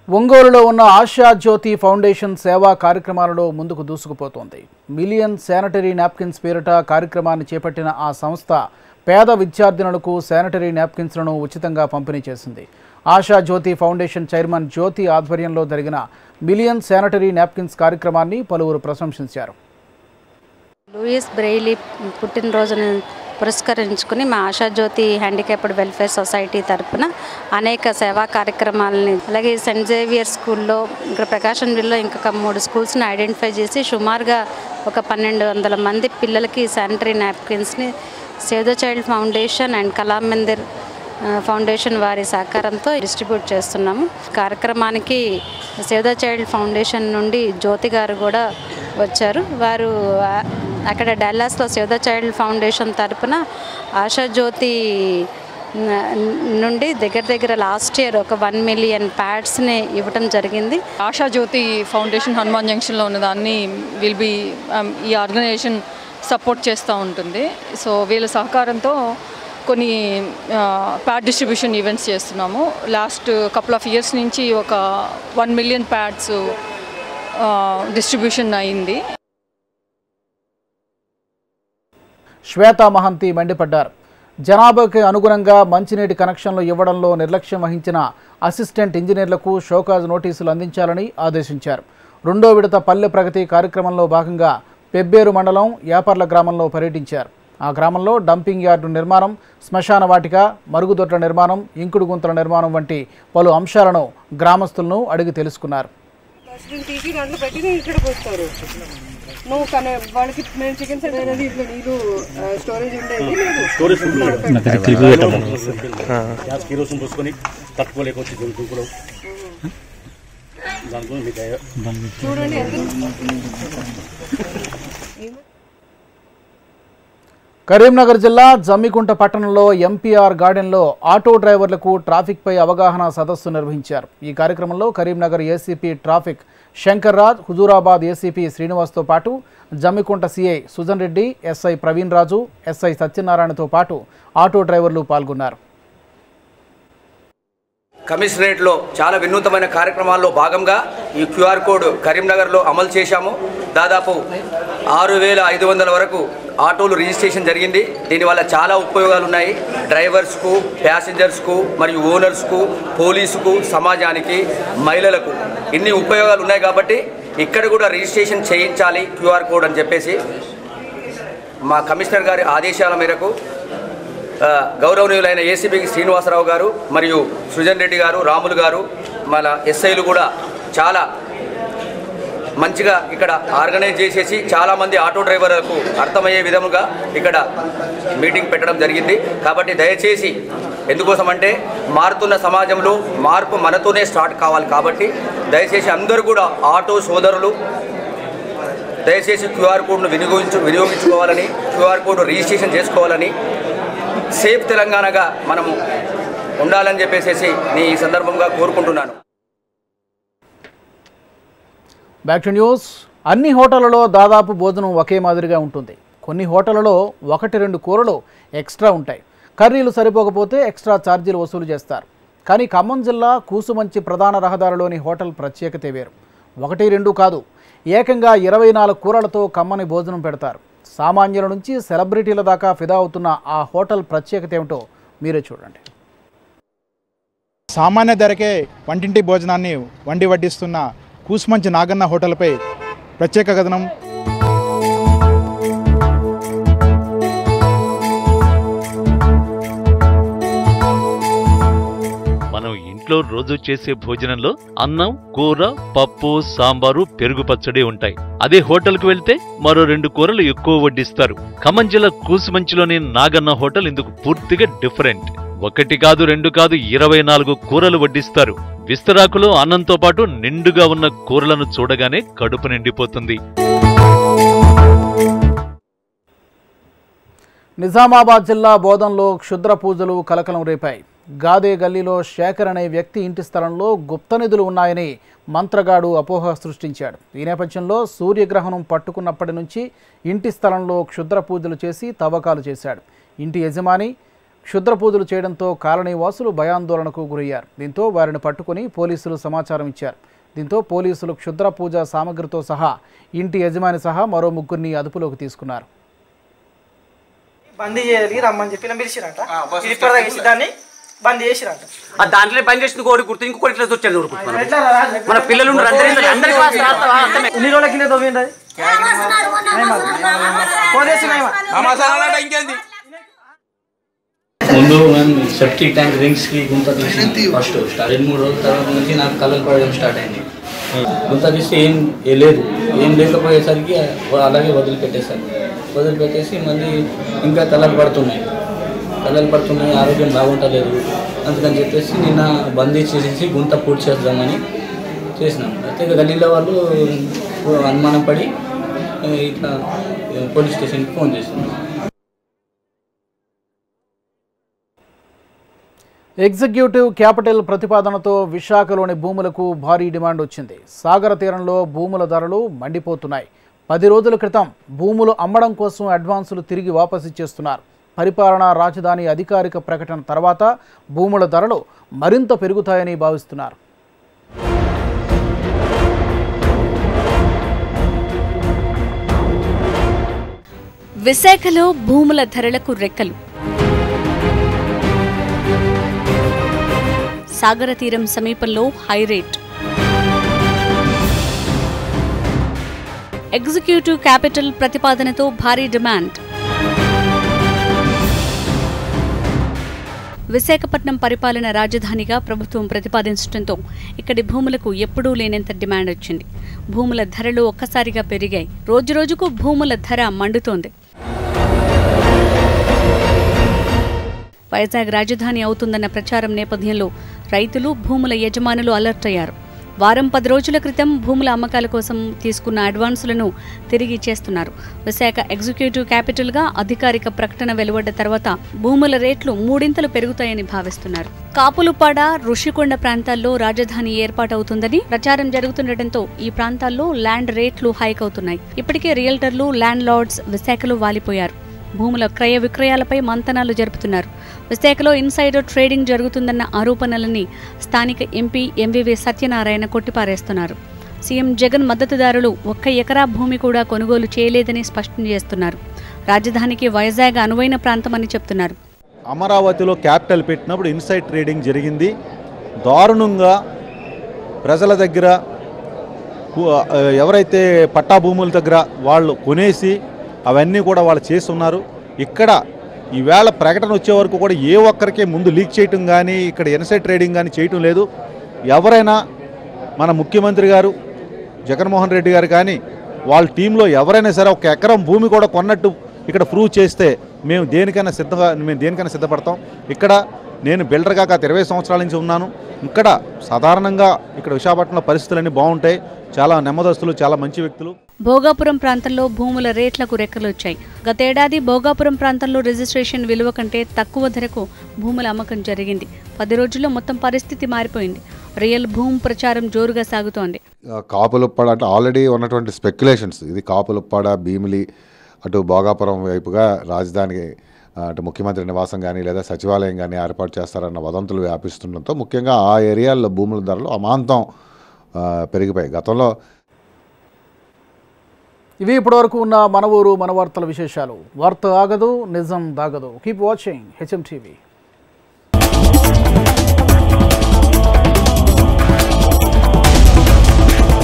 ఒంగోలులో ఉన్న ఆశా జ్యోతి ఫౌండేషన్ సేవా కార్యక్రమాలలో ముందుకు దూసుకుపోతోంది. మిలియన్ శానిటరీ నాప్కిన్స్ పేరిట కార్యక్రమాన్ని చేపట్టిన ఆ సంస్థ పేద విద్యార్థినులకు శానిటరీ నాప్కిన్స్లను ఉచితంగా పంపిణీ చేసింది. ఆశా జ్యోతి ఫౌండేషన్ చైర్మన్ జ్యోతి ఆధ్వర్యంలో జరిగిన మిలియన్ శానిటరీ నాప్కిన్స్ కార్యక్రమాన్ని పలువురు ప్రశంసించారు. లూయిస్ బ్రెయిలీ పుట్టినరోజును పురస్కరించుకుని మా ఆశా జ్యోతి హ్యాండిక్యాప్డ్ వెల్ఫేర్ సొసైటీ తరఫున అనేక సేవా కార్యక్రమాలని, అలాగే సెయింట్ జేవియర్ స్కూల్లో, ఇక్కడ ప్రకాశం జిల్లాలో ఇంకా 3 స్కూల్స్ని ఐడెంటిఫై చేసి సుమారుగా ఒక 1200 మంది పిల్లలకి శానిటరీ నాప్కిన్స్ని save the child foundation and Kalamandir foundation వారి సహకారంతో డిస్ట్రిబ్యూట్ చేస్తున్నాము. కార్యక్రమానికి సేవ్ ద చైల్డ్ ఫౌండేషన్ నుండి జ్యోతి గారు కూడా వచ్చారు. వారు అక్కడ డల్లాస్లో సేవ్ ద చైల్డ్ ఫౌండేషన్ తరపున ఆశా జ్యోతి నుండి దగ్గర లాస్ట్ ఇయర్ ఒక 1 మిలియన్ ప్యాడ్స్ని ఇవ్వటం జరిగింది. ఆశా జ్యోతి ఫౌండేషన్ హనుమాన్ జంక్షన్లో ఉన్నదాన్ని ఈ ఆర్గనైజేషన్ సపోర్ట్ చేస్తూ ఉంటుంది. సో వీళ్ళ సహకారంతో కొన్ని ప్యాడ్ డిస్ట్రిబ్యూషన్ ఈవెంట్స్ చేస్తున్నాము. లాస్ట్ కపుల్ ఆఫ్ ఇయర్స్ నుంచి ఒక 1 మిలియన్ ప్యాడ్స్ డిస్ట్రిబ్యూషన్ అయింది. శ్వేతా మహంతి మండిపడ్డారు. జనాభాకి అనుగుణంగా మంచినీటి కనెక్షన్లు ఇవ్వడంలో నిర్లక్ష్యం వహించిన అసిస్టెంట్ ఇంజనీర్లకు షోకాజ్ నోటీసులు అందించాలని ఆదేశించారు. 2వ విడత పల్లె ప్రగతి కార్యక్రమంలో భాగంగా పెబ్బేరు మండలం యాపర్ల గ్రామంలో పర్యటించారు. ఆ గ్రామంలో డంపింగ్ యార్డు నిర్మాణం, శ్మశాన వాటిక, మరుగుదొడ్ల నిర్మాణం, ఇంకుడు గుంతల నిర్మాణం వంటి పలు అంశాలను గ్రామస్తులను అడిగి తెలుసుకున్నారు. నువ్వు కానీ వాళ్ళకి మేము చికెన్ సెంటర్ అనేది ఇట్లా నీళ్ళు స్టోరేజ్ ఉండేది చూడండి. కరీంనగర్ జిల్లా జమ్మికుంట పట్టణంలో ఎంపీఆర్ గార్డెన్లో ఆటో డ్రైవర్లకు ట్రాఫిక్పై అవగాహన సదస్సు నిర్వహించారు. ఈ కార్యక్రమంలో Karimnagar ACP traffic Shankar Raj, Huzurabad ACP శ్రీనివాస్తో పాటు Jammikunta CI Sujan Reddy, SI Praveen Raju, SI సత్యనారాయణతో పాటు ఆటో డ్రైవర్లు పాల్గొన్నారు. కమిషనరేట్లో చాలా వినూతమైన కార్యక్రమాల్లో భాగంగా ఈ క్యూఆర్ కోడ్ కరీంనగర్లో అమలు చేశాము. దాదాపు 6500 వరకు ఆటోలు రిజిస్ట్రేషన్ జరిగింది. దీనివల్ల చాలా ఉపయోగాలు ఉన్నాయి. డ్రైవర్స్కు, ప్యాసింజర్స్కు, మరియు ఓనర్స్కు, పోలీసుకు, సమాజానికి, మహిళలకు ఇన్ని ఉపయోగాలు ఉన్నాయి. కాబట్టి ఇక్కడ కూడా రిజిస్ట్రేషన్ చేయించాలి క్యూఆర్ కోడ్ అని చెప్పేసి మా కమిషనర్ గారి ఆదేశాల మేరకు గౌరవనీయులైన ఏసీపీ శ్రీనివాసరావు గారు మరియు సృజన్ రెడ్డి గారు, రాములు గారు, మన ఎస్ఐలు కూడా చాలా మంచిగా ఇక్కడ ఆర్గనైజ్ చేసేసి చాలామంది ఆటో డ్రైవర్లకు అర్థమయ్యే విధముగా ఇక్కడ మీటింగ్ పెట్టడం జరిగింది. కాబట్టి దయచేసి, ఎందుకోసమంటే మారుతున్న సమాజంలో మార్పు మనతోనే స్టార్ట్ కావాలి. కాబట్టి దయచేసి అందరూ కూడా ఆటో సోదరులు దయచేసి క్యూఆర్ కోడ్ను వినియోగించుకోవాలని, క్యూఆర్ కోడ్ రిజిస్ట్రేషన్ చేసుకోవాలని, సేఫ్ తెలంగాణగా మనము ఉండాలని చెప్పేసి నేను ఈ సందర్భంగా కోరుకుంటున్నాను. Back to news. అన్ని హోటళ్లలో దాదాపు భోజనం ఒకే మాదిరిగా ఉంటుంది. కొన్ని హోటళ్లలో 1-2 కూరలు ఎక్స్ట్రా ఉంటాయి. కర్రీలు సరిపోకపోతే ఎక్స్ట్రా ఛార్జీలు వసూలు చేస్తారు. కానీ ఖమ్మం జిల్లా కూసుమంచి ప్రధాన రహదారిలోని హోటల్ ప్రత్యేకత వేరు. 1-2 కాదు, ఏకంగా 24 కూరలతో కమ్మని భోజనం పెడతారు. సామాన్యుల నుంచి సెలబ్రిటీల దాకా ఫిదా అవుతున్న ఆ హోటల్ ప్రత్యేకత ఏమిటో మీరే చూడండి. సామాన్య ధరకే వంటింటి భోజనాన్ని వండి వడ్డిస్తున్న కూసుమంచి నాగన్న హోటల్పై ప్రత్యేక కథనం. మనం ఇంట్లో రోజు చేసే భోజనంలో అన్నం, కూర, పప్పు, సాంబారు, పెరుగు పచ్చడి ఉంటాయి. అదే హోటల్కు వెళ్తే మరో 2 కూరలు ఎక్కువ వడ్డిస్తారు. ఖమ్మం జిల్లా కూసుమంచిలోని నాగన్న హోటల్ ఇందుకు పూర్తిగా డిఫరెంట్. 1 కాదు, 2 కాదు, 24 కూరలు వడ్డిస్తారు. విస్తరాకులో అన్నంతో పాటు నిండుగా ఉన్న కూరలను చూడగానే కడుపు నిండిపోతుంది. నిజామాబాద్ జిల్లా బోధన్లో క్షుద్ర పూజలు కలకలం రేపాయి. గాదే గల్లీలో శేఖర్ అనే వ్యక్తి ఇంటి స్థలంలో గుప్త నిధులు ఉన్నాయని మంత్రగాడు అపోహ సృష్టించాడు. ఈ నేపథ్యంలో సూర్యగ్రహణం పట్టుకున్నప్పటి నుంచి ఇంటి స్థలంలో క్షుద్ర పూజలు చేసి తవ్వకాలు చేశాడు. ఇంటి యజమాని క్షుద్ర పూజలు చేయడంతో కాలనీ వాసులు భయాందోళనకు గురయ్యారు. దీంతో వారిని పట్టుకుని పోలీసులు సమాచారం ఇచ్చారు. దీంతో పోలీసులు క్షుద్ర పూజ సామగ్రితో సహా ఇంటి యజమాని సహా మరో ముగ్గురిని అదుపులోకి తీసుకున్నారు. బందీ చేయాలి రమ్మని చెప్పి పిలిచిరంట. దాన్ని బంద్ చేసిరంట. దాంట్లో బంద్ చేసిన కోడి గుర్తు ఇంకోటి ఇట్లా వచ్చారు మన పిల్లలు ఎన్ని రోజుల కింద తోమింది ముందు మేము సెప్టిక్ ట్యాంక్ రింగ్స్కి గుంత తీసి ఫస్ట్ స్టార్ట్ 3 రోజుల తర్వాత నుంచి నాకు కలర్ పడడం స్టార్ట్ అయింది. గుంత తీస్తే ఏం లేకపోయేసరికి అలాగే వదిలిపెట్టేసి మళ్ళీ ఇంకా కలర్ పడుతున్నాయి ఆరోగ్యం బాగుంటలేదు. అందుకని చెప్పేసి నిన్న బందీ చేసేసి గుంత పూర్తి చేద్దామని చేసినాం. అయితే గల్లీలో వాళ్ళు అనుమానం పడి ఇట్లా పోలీస్ స్టేషన్కి ఫోన్ చేసినాం. ఎగ్జిక్యూటివ్ క్యాపిటల్ ప్రతిపాదనతో విశాఖలోని భూములకు భారీ డిమాండ్ వచ్చింది. సాగర తీరంలో భూముల ధరలు మండిపోతున్నాయి. 10 రోజుల క్రితం భూములు అమ్మడం కోసం అడ్వాన్సులు తిరిగి వాపసు ఇచ్చేస్తున్నారు. పరిపాలనా రాజధాని అధికారిక ప్రకటన తర్వాత భూముల ధరలు మరింత పెరుగుతాయని భావిస్తున్నారు. విశాఖలో భూముల ధరలకు రెక్కలు. సాగర తీరం సమీపంలో హై రేట్. ఎగ్జిక్యూటివ్ క్యాపిటల్ ప్రతిపాదనతో భారీ డిమాండ్. విశాఖపట్నం పరిపాలన రాజధానిగా ప్రభుత్వం ప్రతిపాదించడంతో ఇక్కడి భూములకు ఎప్పుడూ లేనంత డిమాండ్ వచ్చింది. భూముల ధరలు ఒక్కసారిగా పెరిగాయి. రోజురోజుకు భూముల ధర మండుతోంది. వైజాగ్ రాజధాని అవుతుందన్న ప్రచారం నేపథ్యంలో రైతులు, భూముల యజమానులు అలర్ట్ అయ్యారు. వారం 10 రోజుల క్రితం భూముల అమ్మకాల కోసం తీసుకున్న అడ్వాన్సులను తిరిగి ఇచ్చేస్తున్నారు. విశాఖ ఎగ్జిక్యూటివ్ క్యాపిటల్గా అధికారిక ప్రకటన వెలువడ్డ తర్వాత భూముల రేట్లు 3 పెరుగుతాయని భావిస్తున్నారు. కాపులుపాడ, ఋషికొండ ప్రాంతాల్లో రాజధాని ఏర్పాటవుతుందని ప్రచారం జరుగుతుండటంతో ఈ ప్రాంతాల్లో ల్యాండ్ రేట్లు హైక్ అవుతున్నాయి. ఇప్పటికే రియల్టర్లు, ల్యాండ్ లార్డ్స్ విశాఖలో వాలిపోయారు. భూముల క్రయ విక్రయాలపై మంతనాలు జరుపుతున్నారు. విశాఖలో ఇన్సైడర్ ట్రేడింగ్ జరుగుతుందన్న ఆరోపణలని స్థానిక ఎంపీ ఎంవివి సత్యనారాయణ కొట్టిపారేస్తున్నారు. సీఎం జగన్ మద్దతుదారులు 1 ఎకరా భూమి కూడా కొనుగోలు చేయలేదని స్పష్టం చేస్తున్నారు. రాజధానికి వైజాగ్ అనువైన ప్రాంతమని చెప్తున్నారు. అమరావతిలో క్యాపిటల్ పెట్టినప్పుడు ఇన్సైడ్ ట్రేడింగ్ జరిగింది. దారుణంగా ప్రజల దగ్గర ఎవరైతే పట్టా భూముల దగ్గర వాళ్ళు కొనేసి అవన్నీ కూడా వాళ్ళు చేస్తున్నారు. ఇక్కడ ఈవేళ ప్రకటన వచ్చే వరకు కూడా ఏ ఒక్కరికే ముందు లీక్ చేయటం కానీ ఇక్కడ ఇన్సైడ్ ట్రేడింగ్ కానీ చేయటం లేదు. ఎవరైనా మన ముఖ్యమంత్రి గారు జగన్మోహన్ రెడ్డి గారు కానీ వాళ్ళ టీంలో ఎవరైనా సరే 1 ఎకరం భూమి కూడా కొన్నట్టు ఇక్కడ ప్రూవ్ చేస్తే మేము దేనికైనా సిద్ధపడతాం. ఇక్కడ నేను బిల్డర్గా గత 20 సంవత్సరాల నుంచి ఉన్నాను. ఇక్కడ సాధారణంగా ఇక్కడ విశాఖపట్నంలో పరిస్థితులన్నీ బాగుంటాయి. చాలా నెమ్మదస్తులు, చాలా మంచి వ్యక్తులు. భోగాపురం ప్రాంతంలో భూముల రేట్లకు రెక్కలొచ్చాయి. గతేడాది భోగాపురం ప్రాంతంలో రిజిస్ట్రేషన్ విలువ కంటే తక్కువ ధరకు భూముల అమ్మకం జరిగింది. 10 రోజుల్లో మొత్తం పరిస్థితి మారిపోయింది. రియల్ భూమి ప్రచారం జోరుగా సాగుతోంది. కాపులుప్పాడ అంటే ఆల్రెడీ ఉన్నటువంటి స్పెక్యులేషన్స్, ఇది కాపులుప్పాడ, భీమిలి, అటు భోగాపురం వైపుగా రాజధానికి అటు ముఖ్యమంత్రి నివాసం కానీ లేదా సచివాలయం కానీ ఏర్పాటు చేస్తారన్న వదంతులు వ్యాపిస్తుండటంతో ముఖ్యంగా ఆ ఏరియాల్లో భూముల ధరలు అమాంతం పెరిగిపోయాయి గతంలో. ఇవి ఇప్పటివరకు ఉన్న మన ఊరు మన వార్తల విశేషాలు. వార్త ఆగదు, నిజం దాగదు. Keep watching HM TV.